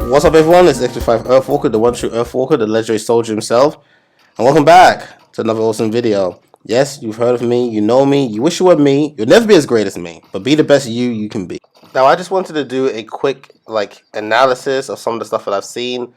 What's up everyone, it's X35 Earthwalker, the one true Earthwalker, the legendary soldier himself, and welcome back to another awesome video. Yes, you've heard of me, you know me, you wish you were me, you'll never be as great as me, but be the best you can be. Now I just wanted to do a quick analysis of some of the stuff that I've seen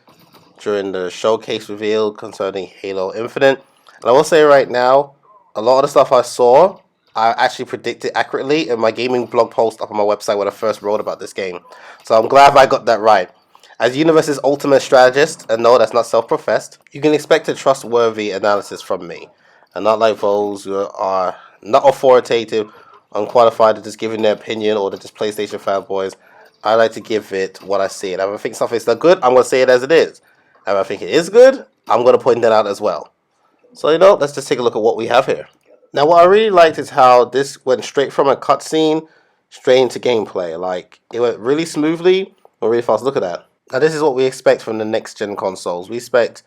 during the showcase reveal concerning Halo Infinite. And I will say right now, a lot of the stuff I saw, I actually predicted accurately in my gaming blog post up on my website when I first wrote about this game. So I'm glad I got that right. As Universe's ultimate strategist, and no, that's not self-professed, you can expect a trustworthy analysis from me, and not like those who are not authoritative, unqualified, to just giving their opinion, or they're just PlayStation fanboys. I like to give it what I see, and if I think something's not good, I'm going to say it as it is. And if I think it is good, I'm going to point that out as well. So, let's just take a look at what we have here. Now, what I really liked is how this went straight from a cutscene straight into gameplay. Like, it went really smoothly and really fast. Look at that. Now, this is what we expect from the next-gen consoles. We expect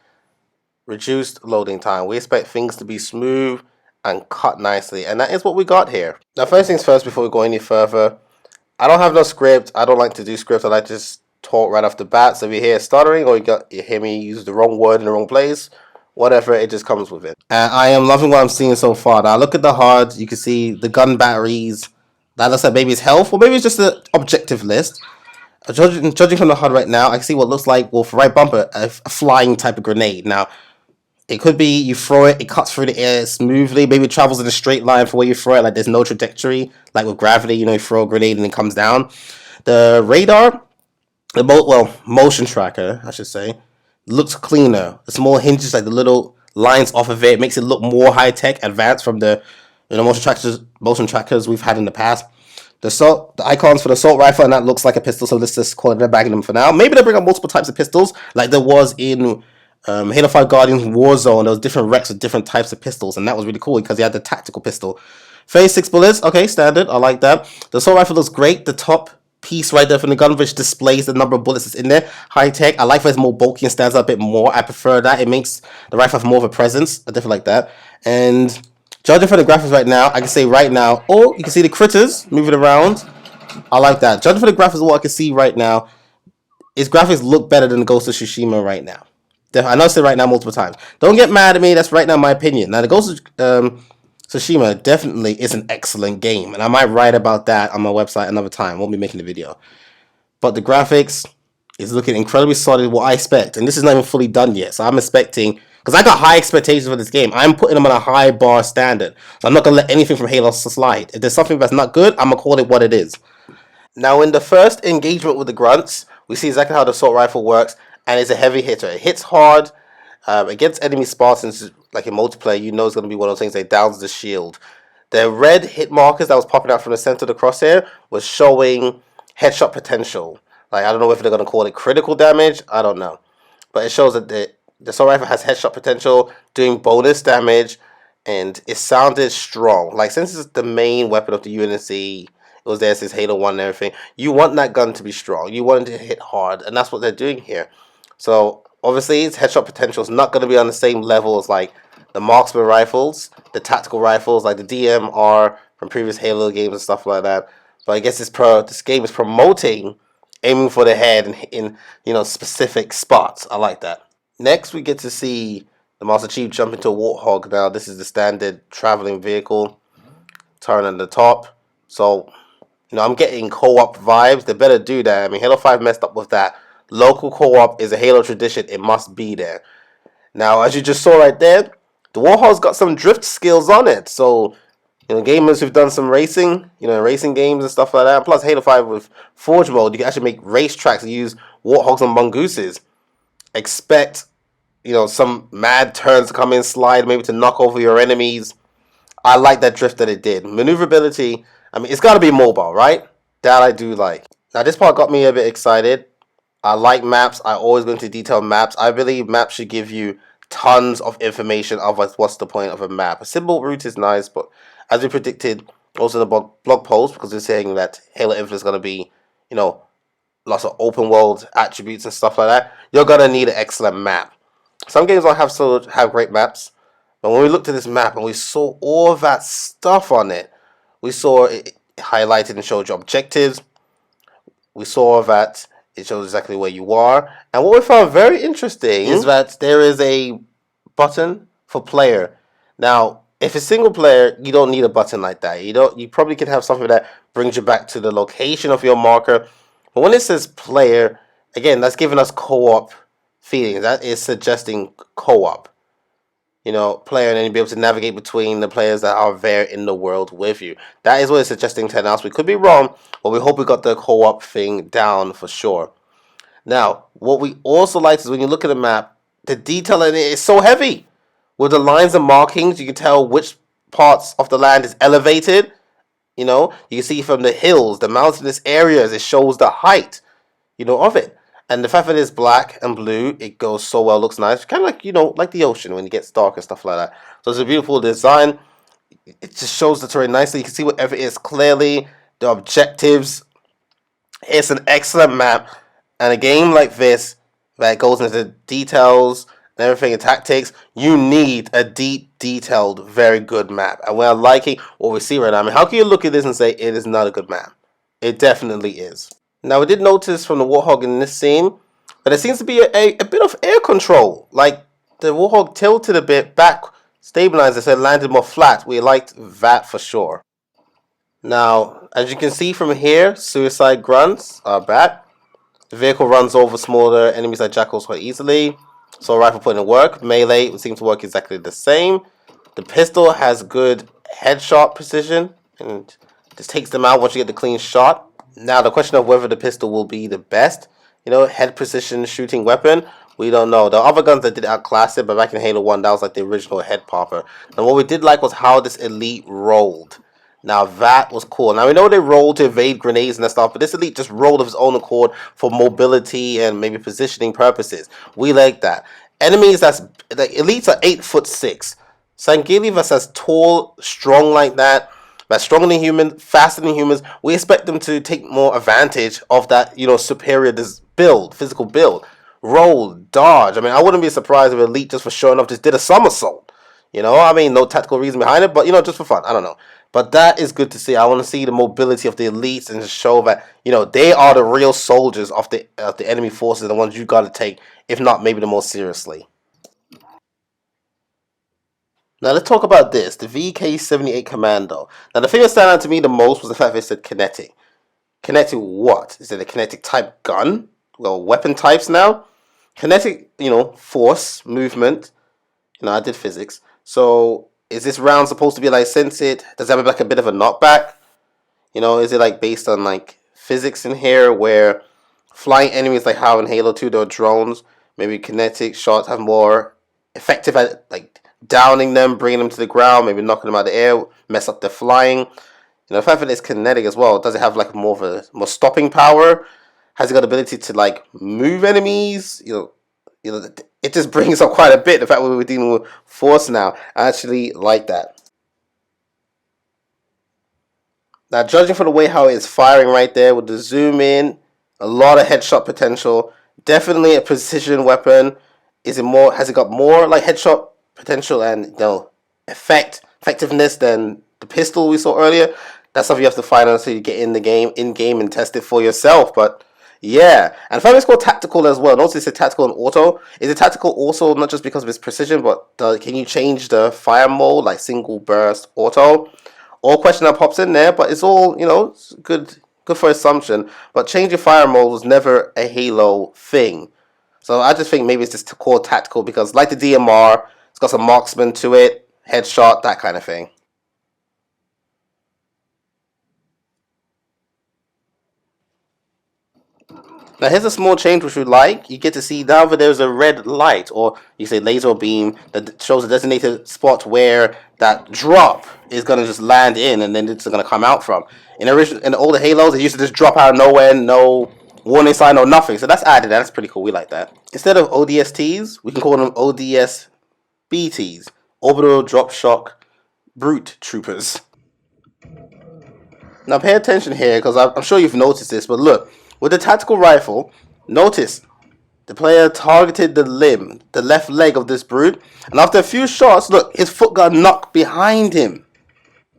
reduced loading time. We expect things to be smooth and cut nicely. And that is what we got here. Now, first things first, before we go any further, I don't have no script. I don't like to do scripts. I like to just talk right off the bat. So if you hear stuttering or you hear me use the wrong word in the wrong place, whatever, it just comes with it. And I am loving what I'm seeing so far. Now, look at the HUD. You can see the gun batteries. That looks like maybe it's health, or maybe it's just an objective list. Judging from the HUD right now, I can see what looks like, well, for right bumper, a flying type of grenade. Now, it could be you throw it, it cuts through the air smoothly. Maybe it travels in a straight line for where you throw it. Like there's no trajectory. Like with gravity, you throw a grenade and it comes down. The radar, motion tracker, I should say, looks cleaner. The small hinges, like the little lines off of it, makes it look more high tech, advanced from the motion trackers we've had in the past. The icons for the assault rifle, and that looks like a pistol, so let's just call it a Magnum for now. Maybe they'll bring up multiple types of pistols, like there was in Halo 5 Guardians Warzone. There was different wrecks with different types of pistols, and that was really cool because you had the tactical pistol. 36 bullets, okay, standard, I like that. The assault rifle looks great. The top piece right there from the gun, which displays the number of bullets that's in there. High tech. I like that it's more bulky and stands out a bit more. I prefer that. It makes the rifle have more of a presence. I definitely like that. And judging from the graphics right now, I can say right now, oh, you can see the critters moving around. I like that. Judging from the graphics, what I can see right now, its graphics look better than the Ghost of Tsushima right now. I know I said right now multiple times. Don't get mad at me. That's right now my opinion. Now, the Ghost of Tsushima definitely is an excellent game, and I might write about that on my website another time. Won't be making the video. But the graphics is looking incredibly solid, what I expect. And this is not even fully done yet, so I'm expecting, because I got high expectations for this game. I'm putting them on a high bar standard. So I'm not going to let anything from Halo slide. If there's something that's not good, I'm going to call it what it is. Now, in the first engagement with the grunts, we see exactly how the assault rifle works, and it's a heavy hitter. It hits hard against enemy Spartans, like in multiplayer. It's going to be one of those things that downs the shield. The red hit markers that was popping out from the center of the crosshair was showing headshot potential. Like, I don't know if they're going to call it critical damage. I don't know. But it shows that the assault rifle has headshot potential, doing bonus damage, and it sounded strong. Like, since it's the main weapon of the UNSC, it was there since Halo 1 and everything, you want that gun to be strong. You want it to hit hard, and that's what they're doing here. So, obviously, its headshot potential is not going to be on the same level as, like, the marksman rifles, the tactical rifles, like the DMR from previous Halo games and stuff like that. But I guess this game is promoting aiming for the head in specific spots. I like that. Next, we get to see the Master Chief jump into a Warthog. Now, this is the standard traveling vehicle. Turn on the top. So, I'm getting co-op vibes. They better do that. I mean, Halo 5 messed up with that. Local co-op is a Halo tradition. It must be there. Now, as you just saw right there, the Warthog's got some drift skills on it. So, gamers who've done some racing, racing games and stuff like that. Plus, Halo 5 with Forge mode, you can actually make race tracks and use Warthogs and Mongooses. Expect, some mad turns to come in, slide, maybe to knock over your enemies. I like that drift that it did. Maneuverability, I mean, it's got to be mobile, right? That I do like. Now, this part got me a bit excited. I like maps. I always go into detailed maps. I believe maps should give you tons of information. Otherwise, what's the point of a map? A simple route is nice, but as we predicted, also in the blog post, because we're saying that Halo Infinite is going to be, lots of open world attributes and stuff like that, you're going to need an excellent map. Some games don't have great maps, but when we looked at this map and we saw all that stuff on it, we saw it highlighted and showed you objectives. We saw that It shows exactly where you are. And what we found very interesting is that there is a button for player. Now, if it's single player, you don't need a button like that. You probably can have something that brings you back to the location of your marker. But when it says player, again, that's giving us co-op feelings. That is suggesting co-op. Player, and then you'll be able to navigate between the players that are there in the world with you. That is what it's suggesting to us. We could be wrong, but we hope we got the co-op thing down for sure. Now, what we also like is when you look at the map, the detail in it is so heavy. With the lines and markings, you can tell which parts of the land is elevated. You can see from the hills, the mountainous areas, it shows the height, of it. And the fact that it's black and blue, it goes so well, looks nice. Kind of like, like the ocean when it gets dark and stuff like that. So it's a beautiful design. It just shows the terrain nicely. You can see whatever it is clearly, the objectives. It's an excellent map. And a game like this that goes into details and everything and tactics, you need a deep, detailed, very good map. And we're liking what we see right now. I mean, how can you look at this and say it is not a good map? It definitely is. Now, we did notice from the Warthog in this scene that there seems to be a bit of air control. Like, the Warthog tilted a bit back, stabilized, and landed more flat. We liked that for sure. Now, as you can see from here, suicide grunts are back. The vehicle runs over smaller enemies like jackals quite easily. So a rifle put in work. Melee would seem to work exactly the same. The pistol has good headshot precision and just takes them out once you get the clean shot. Now, the question of whether the pistol will be the best, head precision shooting weapon, we don't know. There are other guns that did outclass it, but back in Halo 1, that was like the original head popper. And what we did like was how this elite rolled. Now, that was cool. Now, we know they rolled to evade grenades and that stuff, but this elite just rolled of its own accord for mobility and maybe positioning purposes. We like that. Enemies elites are 8'6". Sangheili that's tall, strong like that's stronger than humans, faster than humans. We expect them to take more advantage of that, superior physical build. Roll, dodge. I mean, I wouldn't be surprised if Elite just for showing off just did a somersault. No tactical reason behind it, but just for fun. I don't know. But that is good to see. I want to see the mobility of the elites and just show that, they are the real soldiers of the enemy forces, the ones you got to take, if not maybe the most seriously. Now let's talk about this, the VK-78 Commando. Now the thing that stand out to me the most was the fact that it said kinetic. Kinetic what? Is it a kinetic type gun? Well, weapon types now? Kinetic, force, movement. I did physics. So is this round supposed to be like, does it have like a bit of a knockback? Is it like based on like physics in here where flying enemies like how in Halo 2 there are drones, maybe kinetic shots have more effective at like downing them, bringing them to the ground, maybe knocking them out of the air, mess up their flying. The fact that it's kinetic as well, does it have like more stopping power? Has it got the ability to like move enemies? It just brings up quite a bit. The fact that we're dealing with force now, I actually like that. Now, judging from the way how it's firing right there with the zoom in, a lot of headshot potential. Definitely a precision weapon. Has it got more like headshot potential and effectiveness than the pistol we saw earlier? That's something you have to find out until you get in game and test it for yourself. But yeah, and finally it's called tactical as well. Notice it's a tactical and auto. Is it tactical also not just because of its precision, but can you change the fire mode like single burst, auto? All question that pops in there, but it's all it's good for assumption. But changing fire mode was never a Halo thing. So I just think maybe it's just called tactical because like the DMR, it's got some marksman to it, headshot, that kind of thing. Now here's a small change which we like. You get to see now that there's a red light, or you say laser beam, that shows a designated spot where that drop is going to just land in and then it's going to come out from. In the older Halos, it used to just drop out of nowhere, no warning sign, no nothing. So that's added. That's pretty cool. We like that. Instead of ODSTs, we can call them ODSBTs. Orbital Drop Shock Brute Troopers. Now pay attention here because I'm sure you've noticed this, but look. With the tactical rifle, notice the player targeted the left leg of this brute, and after a few shots, look, his foot got knocked behind him.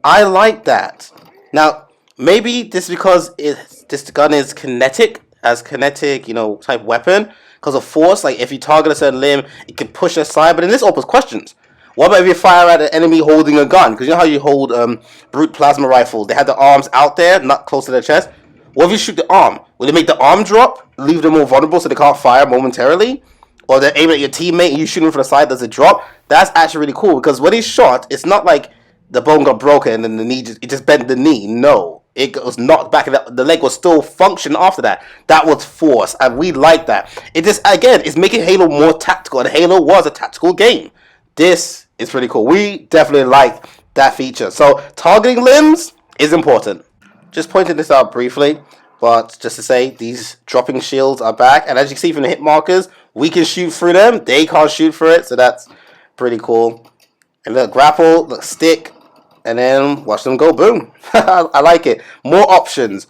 I like that. Now, maybe this is because this gun is kinetic, as kinetic, type weapon because of force. Like if you target a certain limb, it can push aside. But then this opens questions. What about if you fire at an enemy holding a gun? Because you know how you hold brute plasma rifles? They have the arms out there, not close to their chest. What if you shoot the arm? Will it make the arm drop, leave them more vulnerable so they can't fire momentarily? Or they're aiming at your teammate and you shoot him from the side, does it drop? That's actually really cool because when he's shot, it's not like the bone got broken and then the knee it just bent the knee. No, it was knocked back and the leg was still function after that. That was force, and we like that. It just again is making Halo more tactical, and Halo was a tactical game. This is pretty cool. We definitely like that feature. So targeting limbs is important. Just pointing this out briefly, but just to say, these dropping shields are back, and as you can see from the hit markers, we can shoot through them. They can't shoot through it, so that's pretty cool. And look, grapple, look, stick, and then watch them go. Boom. I like it. More options.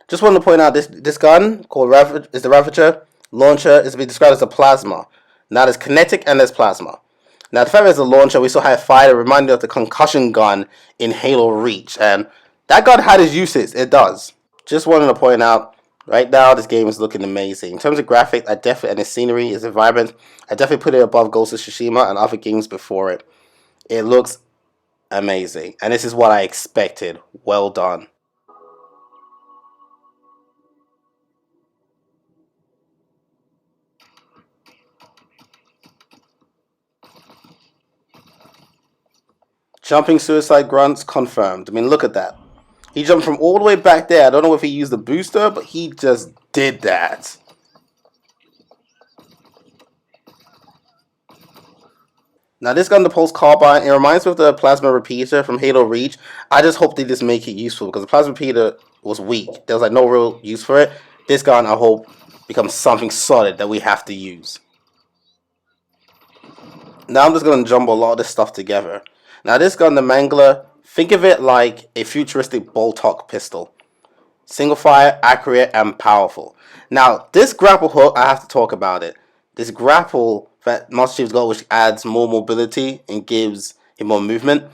Just wanted to point out this gun called is the Ravager launcher is being described as a plasma. Now there's kinetic and there's plasma. Now the fact is a launcher, we saw how it fired, reminded me of the concussion gun in Halo Reach, and that gun had its uses. It does. Just wanted to point out. Right now, this game is looking amazing. In terms of graphics, and the scenery is environment, I definitely put it above Ghost of Tsushima and other games before it. It looks amazing, and this is what I expected. Well done. Jumping suicide grunts confirmed. I mean, look at that. He jumped from all the way back there. I don't know if he used the booster, but he just did that. Now this gun, the Pulse Carbine, it reminds me of the Plasma Repeater from Halo Reach. I just hope they just make it useful because the Plasma Repeater was weak. There was like no real use for it. This gun, I hope, becomes something solid that we have to use. Now I'm just going to jumble a lot of this stuff together. Now this gun, the Mangler, think of it like a futuristic bolt-hock pistol. Single fire, accurate, and powerful. Now this grapple hook, I have to talk about it. This grapple that Master Chief's got, which adds more mobility and gives him more movement,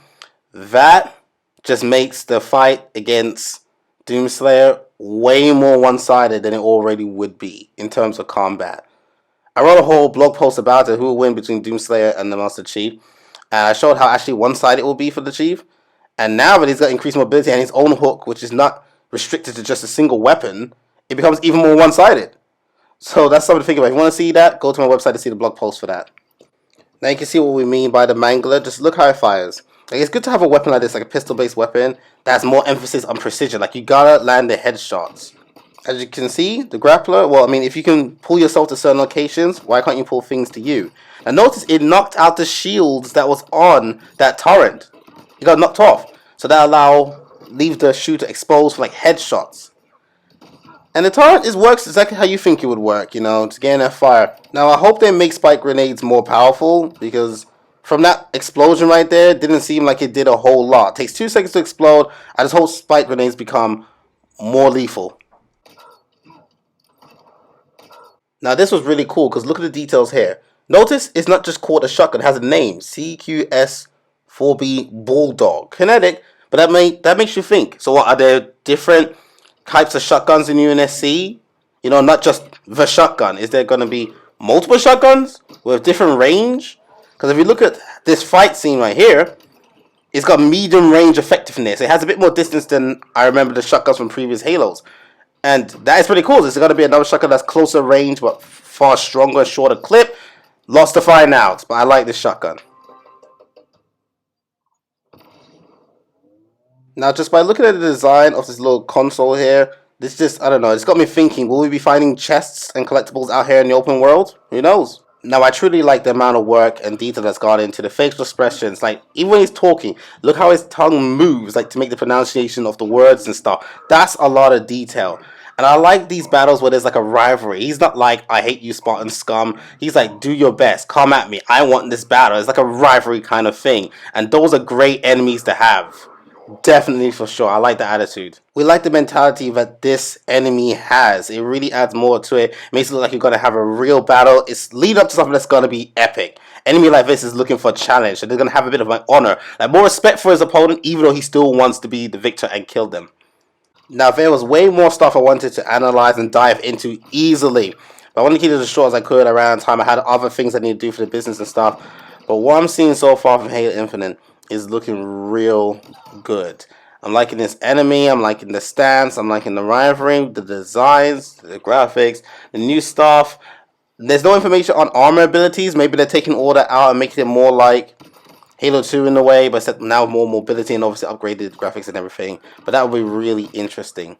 that just makes the fight against Doomslayer way more one-sided than it already would be in terms of combat. I wrote a whole blog post about it, who will win between Doomslayer and the Master Chief, and I showed how actually one-sided it will be for the Chief. And now that he's got increased mobility and his own hook, which is not restricted to just a single weapon, it becomes even more one-sided. So that's something to think about. If you want to see that, go to my website to see the blog post for that. Now you can see what we mean by the Mangler. Just look how it fires. Like, it's good to have a weapon like this, like a pistol-based weapon, that has more emphasis on precision. Like, you gotta land the headshots. As you can see, the grappler, well, I mean, if you can pull yourself to certain locations, why can't you pull things to you? Now notice it knocked out the shields that was on that turret. It got knocked off. So that leave the shooter exposed for like headshots. And the turret works exactly how you think it would work, to gain that fire. Now I hope they make spike grenades more powerful, because from that explosion right there, it didn't seem like it did a whole lot. It takes 2 seconds to explode. I just hope spike grenades become more lethal. Now this was really cool because look at the details here. Notice it's not just called a shotgun, it has a name, CQS4B Bulldog. Kinetic, but that makes you think. So what, are there different types of shotguns in UNSC? Not just the shotgun. Is there going to be multiple shotguns with different range? Because if you look at this fight scene right here, it's got medium range effectiveness. It has a bit more distance than I remember the shotguns from previous Halos. And that is pretty cool. There's going to be another shotgun that's closer range, but far stronger, shorter clip. Lost to find out, but I like this shotgun. Now, just by looking at the design of this little console here, this just, I don't know, it's got me thinking, will we be finding chests and collectibles out here in the open world? Who knows? Now, I truly like the amount of work and detail that's gone into the facial expressions. Like, even when he's talking, look how his tongue moves, like, to make the pronunciation of the words and stuff. That's a lot of detail. And I like these battles where there's like a rivalry. He's not like, I hate you, Spartan scum. He's like, do your best. Come at me. I want this battle. It's like a rivalry kind of thing. And those are great enemies to have. Definitely, for sure. I like the attitude. We like the mentality that this enemy has. It really adds more to it. It makes it look like you're going to have a real battle. It's lead up to something that's going to be epic. Enemy like this is looking for a challenge. So they're going to have a bit of an honor. Like more respect for his opponent, even though he still wants to be the victor and kill them. Now, there was way more stuff I wanted to analyze and dive into easily, but I wanted to keep it as short as I could around time. I had other things I need to do for the business and stuff. But what I'm seeing so far from Halo Infinite is looking real good. I'm liking this enemy, I'm liking the stance, I'm liking the rivalry, the designs, the graphics, the new stuff. There's no information on armor abilities. Maybe they're taking all that out and making it more like Halo 2 in a way, but now more mobility and obviously upgraded graphics and everything. But that would be really interesting.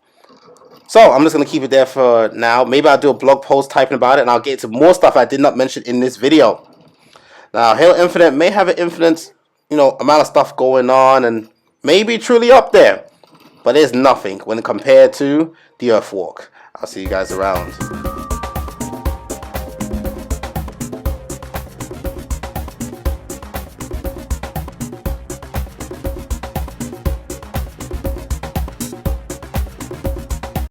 So I'm just going to keep it there for now. Maybe I'll do a blog post typing about it, and I'll get to more stuff I did not mention in this video. Now, Halo Infinite may have an infinite, amount of stuff going on, and maybe truly up there. But there's nothing when compared to the Earthwalk. I'll see you guys around.